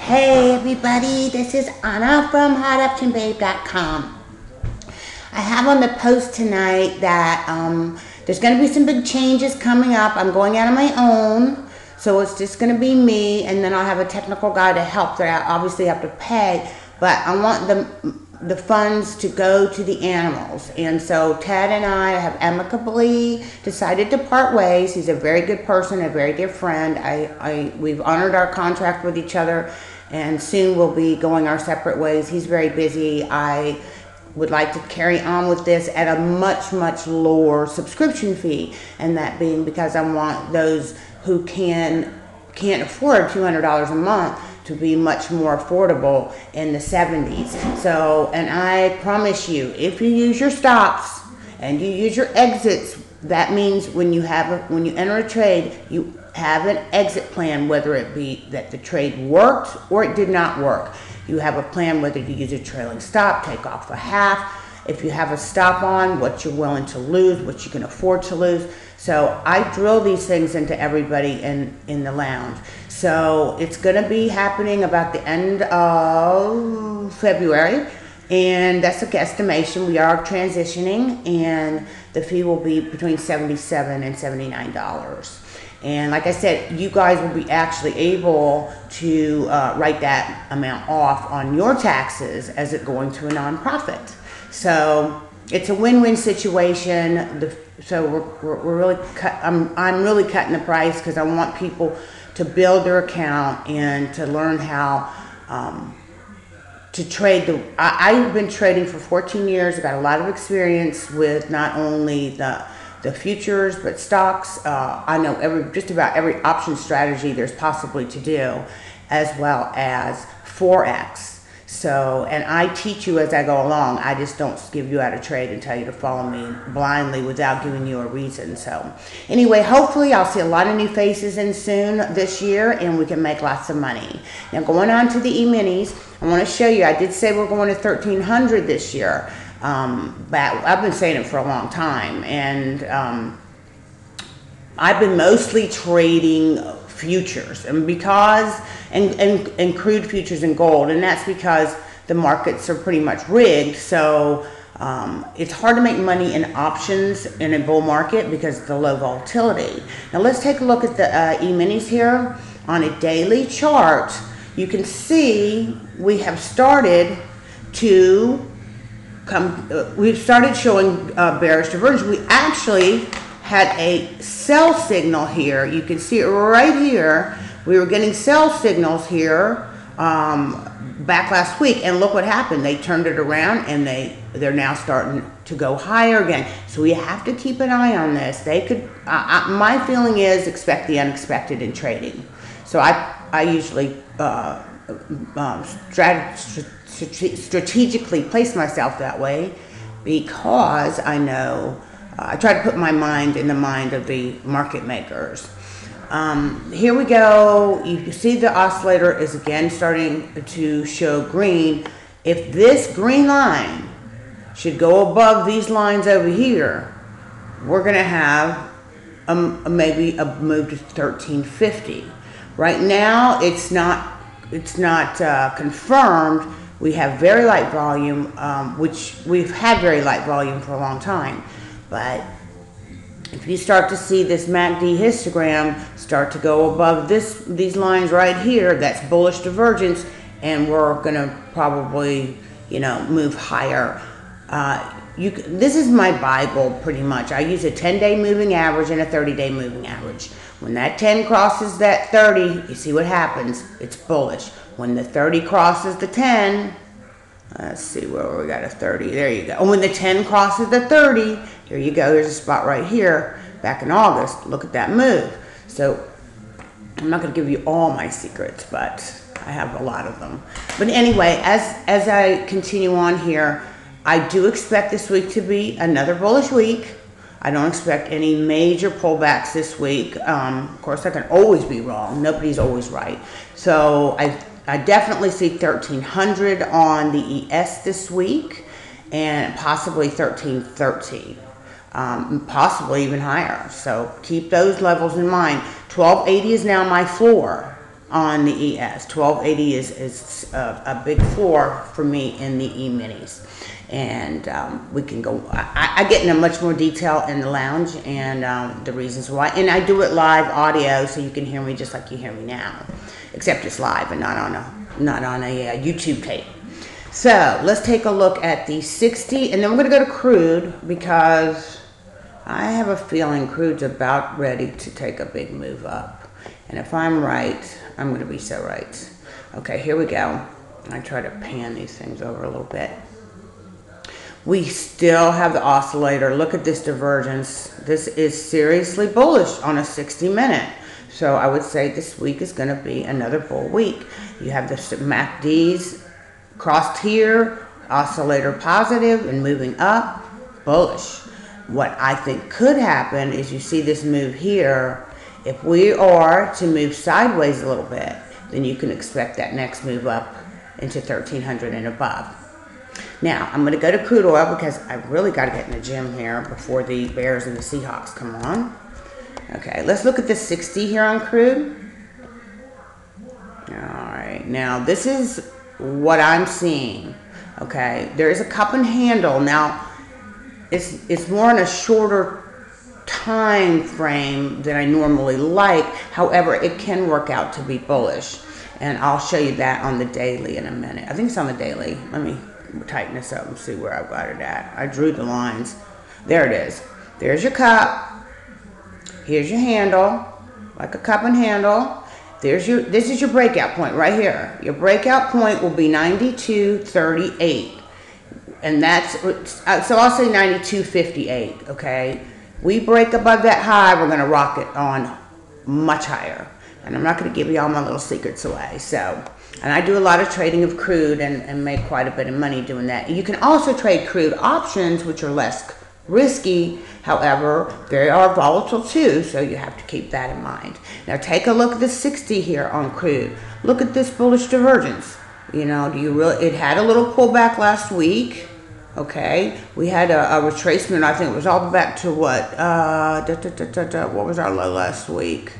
Hey everybody, this is Anna from HotOptionBabe.com. I have on the post tonight that there's going to be some big changes coming up. I'm going out on my own, so it's just going to be me, and then I'll have a technical guy to help that I obviously have to pay, but I want the funds to go to the animals. And so Ted and I have amicably decided to part ways. He's a very good person, a very dear friend. We've honored our contract with each other, and soon we'll be going our separate ways. He's very busy. I would like to carry on with this at a much, much lower subscription fee, and that being because I want those who can't afford $200 a month to be much more affordable in the 70s. So, and I promise you, if you use your stops and you use your exits, that means when you enter a trade, you have an exit plan, whether it be that the trade worked or it did not work. You have a plan whether to use a trailing stop, take off a half, if you have a stop on, what you're willing to lose, what you can afford to lose. So I drill these things into everybody in the lounge. So it's going to be happening about the end of February, and that's a guesstimation. We are transitioning, and the fee will be between $77 and $79. And like I said, you guys will be actually able to write that amount off on your taxes as it going to a nonprofit. So it's a win-win situation. So we're really I'm really cutting the price because I want people to build their account and to learn how to trade. I've been trading for 14 years. I've got a lot of experience with not only the futures, but stocks. I know just about every option strategy there's possibly to do, as well as Forex. So, and I teach you as I go along. I just don't give you how to trade and tell you to follow me blindly without giving you a reason. So anyway, hopefully I'll see a lot of new faces in soon this year, and we can make lots of money. Now going on to the E-minis, I want to show you, I did say we're going to 1,300 this year. But I've been saying it for a long time, and I've been mostly trading futures, and because and crude futures and gold, and that's because the markets are pretty much rigged. So it's hard to make money in options in a bull market because of the low volatility. Now let's take a look at the E-minis here on a daily chart. You can see we have started to we've started showing bearish divergence. We actually had a sell signal here. You can see it right here. We were getting sell signals here back last week, and look what happened. They turned it around, and they're now starting to go higher again. So we have to keep an eye on this. They could. My feeling is expect the unexpected in trading. So I usually strategically place myself that way because I know I try to put my mind in the mind of the market makers. Here we go. You can see the oscillator is again starting to show green. If this green line should go above these lines over here, we're going to have maybe a move to 1350. Right now, it's not confirmed. We have very light volume, which we've had very light volume for a long time. But if you start to see this MACD histogram start to go above these lines right here, that's bullish divergence, and we're going to probably, move higher. This is my Bible pretty much. I use a 10-day moving average and a 30-day moving average. When that 10 crosses that 30, you see what happens. It's bullish. When the 30 crosses the 10, let's see where we got a 30. There you go. And when the 10 crosses the 30, here you go. There's a spot right here back in August. Look at that move. So I'm not going to give you all my secrets, but I have a lot of them. But anyway, as I continue on here, I do expect this week to be another bullish week. I don't expect any major pullbacks this week. Of course, I can always be wrong. Nobody's always right. So I definitely see 1,300 on the ES this week, and possibly 1,330, possibly even higher. So keep those levels in mind. 1280 is now my floor. on the ES. 1280 is a big floor for me in the E-minis. And we can go, I get into much more detail in the lounge and the reasons why. And I do it live audio so you can hear me just like you hear me now. Except it's live and not on a YouTube tape. So let's take a look at the 60, and then we're going to go to Crude because I have a feeling Crude's about ready to take a big move up. And if I'm right, I'm going to be so right. Okay, here we go. I try to pan these things over a little bit. We still have the oscillator. Look at this divergence. This is seriously bullish on a 60-minute. So I would say this week is going to be another bull week. You have the MACDs crossed here, oscillator positive and moving up, bullish. What I think could happen is you see this move here. If we are to move sideways a little bit, then you can expect that next move up into 1300 and above. Now, I'm going to go to crude oil because I really got to get in the gym here before the Bears and the Seahawks come on. Okay, let's look at the 60 here on crude. All right, now this is what I'm seeing. Okay, there is a cup and handle. Now, it's more in a shorter time frame than I normally like. However, it can work out to be bullish. And I'll show you that on the daily in a minute. I think it's on the daily. Let me tighten this up and see where I've got it at. I drew the lines. There it is. There's your cup. Here's your handle, like a cup and handle. This is your breakout point right here. Your breakout point will be 92.38. And that's, so I'll say 92.58, okay? We break above that high, we're gonna rock it on much higher. And I'm not gonna give you all my little secrets away, so. And I do a lot of trading of crude and make quite a bit of money doing that. You can also trade crude options, which are less risky. However, they are volatile too, so you have to keep that in mind. Now take a look at the 60 here on crude. Look at this bullish divergence. You know, it had a little pullback last week. Okay, we had a retracement. I think it was all back to what? What was our low last week?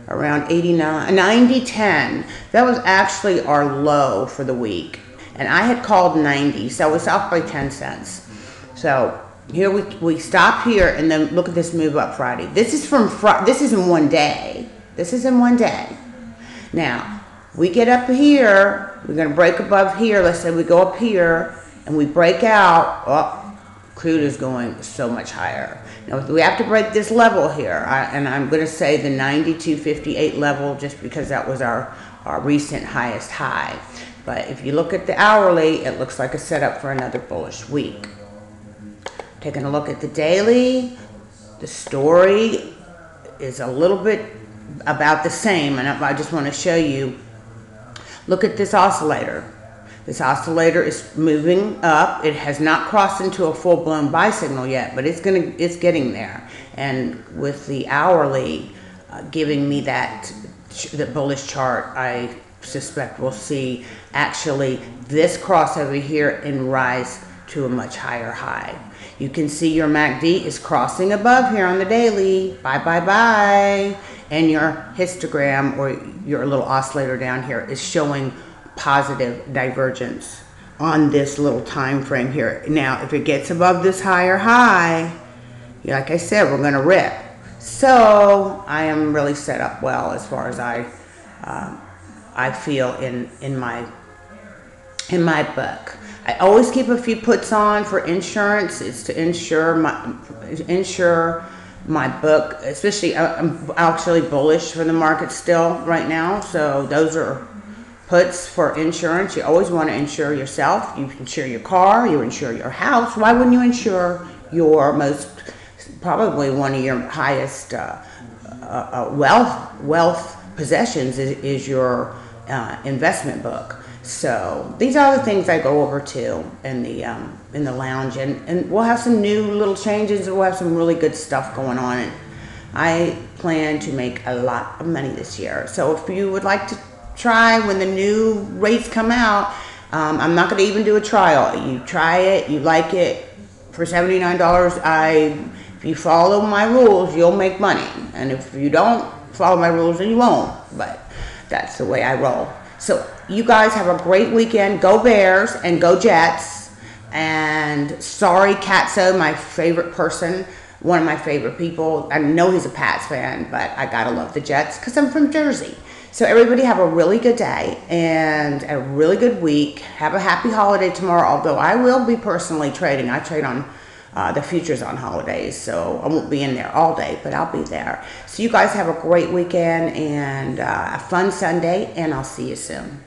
Around 89, 90.10. That was actually our low for the week. And I had called 90, so it's off by 10 cents. So here we stop here and then look at this move up Friday. This is this is in one day. This is in one day. Now, we get up here, we're gonna break above here. Let's say we go up here and we break out. Oh, crude is going so much higher. Now we have to break this level here, and I'm going to say the 92.58 level just because that was our recent highest high. But if you look at the hourly, it looks like a setup for another bullish week. Taking a look at the daily, the story is a little bit about the same, and I just want to show you. Look at this oscillator. This oscillator is moving up. It has not crossed into a full-blown buy signal yet, but it's getting there. And with the hourly giving me the bullish chart, I suspect we'll see actually this cross over here and rise to a much higher high. You can see your MACD is crossing above here on the daily. Bye, bye, bye. And your histogram, or your little oscillator down here, is showing positive divergence on this little time frame here. Now, if it gets above this higher high, like I said, we're going to rip. So I am really set up well as far as I feel in my book. I always keep a few puts on for insurance. It's to insure my book, especially I'm actually bullish for the market still right now. So those are puts for insurance. You always want to insure yourself. You insure your car, you insure your house. Why wouldn't you insure your probably one of your highest wealth possessions is your investment book. So these are the things I go over to in the lounge, and we'll have some new little changes, and we'll have some really good stuff going on. And I plan to make a lot of money this year. So if you would like to try when the new rates come out, I'm not going to even do a trial. You try it, you like it, for $79, if you follow my rules, you'll make money. And if you don't follow my rules, then you won't. But That's the way I roll. So you guys have a great weekend. Go Bears and go Jets. And sorry, Katso, my favorite person, one of my favorite people. I know he's a Pats fan, but I gotta love the Jets because I'm from Jersey. So everybody have a really good day and a really good week. Have a happy holiday tomorrow, although I will be personally trading. I trade on the futures on holidays, so I won't be in there all day, but I'll be there. So you guys have a great weekend and a fun Sunday, and I'll see you soon.